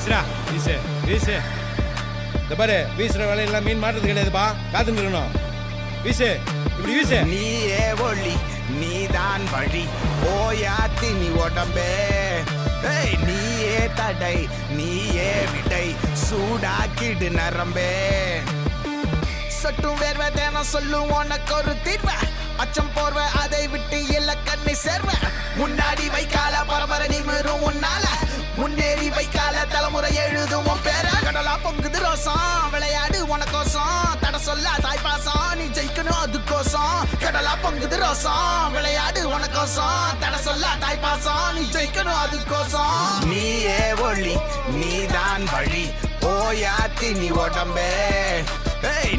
வீசுடா வீசு வீசு. இந்த பாரு வீசுற வேலையெல்லாம் மீன் மாட்டுறது கிடையாதுப்பா, காத்துட்டு இருக்கணும். வீசு, இப்படி வீசு. நீயே ஒளி நீதான் வழி ஓயாத்தி நீ உடம்பே. நீயே தடை நீயே விடை சூடாக்கிடு நரம்பே. சொட்டும் வேர்வை தேனம் சொல்லும் உனக்கு ஒரு தீர்வ. அச்சம் போர்வ அதை விட்டு இல்ல கண்ணை சேர்வ. முன்னாடி வைக்கால பரம்பரை நிமிரும் உன்னால. முன்னேறி வைக்கால தலைமுறை எழுதும் உன் பேர. கடலா பொங்குது ரோசம் விளையாடு உனக்கோசம். தட சொல்ல தாய்ப்பாசம் நீ ஜெயிக்கணும் அதுக்கோசம். கடலா பொங்குது ரோசம் விளையாடு உனக்கோசம். தட சொல்ல தாய்ப்பாசம் நீ ஜெயிக்கணும் அதுக்கோசம். நீயே ஒளி நீதான் வழி ஓயாத்தி நீ உடம்பே.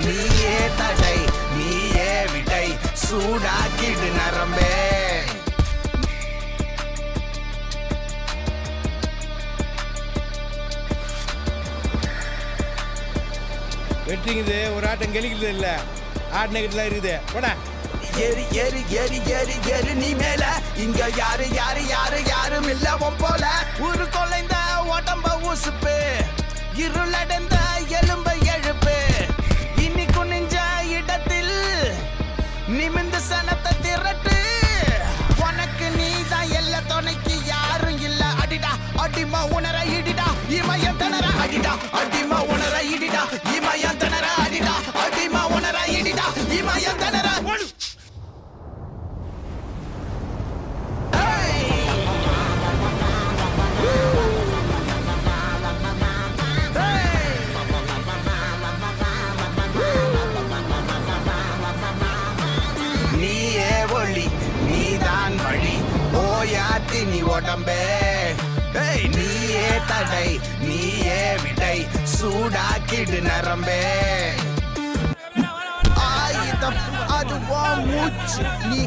நீயே தடை நீயே விடை சூடாக்கிடு நரம்பே. வெட்டிங்குது ஒரு ஆட்டம் கெளிக்கிறது இல்ல, ஆட்டினகிட்டுலாம் இருக்குது. போடா ஏறி ஏறி ஏறி ஏறி ஏறி நீ மேல. இங்க யாரு யாரு யாரு யாரும் இல்ல உன் போல. ஒரு கொலைந்த உடம்ப ஊசுப்பு இருளடைந்த எலும்ப எழுப்பு. இனி குனிஞ்ச இடத்தில் நிமிந்து சனத்தை திரட்டு. உனக்கு நீதான் எல்லா துணைக்கு யாரும் இல்ல. அடிடா அடிமா உணர இடிடா இமயம் தணர. அடிடா அடிமா உணர இடிடா இமயம் தணர. அடிடா அடிமா உணர இடிடா இமயம் தணர. நீயே ஒளி நீதான் வழி ஓயாத்தி நீ உடம்பே. நீயே தடை நீயே விடை சூடாக்கிடு நரம்பே. ஆயுதம் அது மூச்சு நீ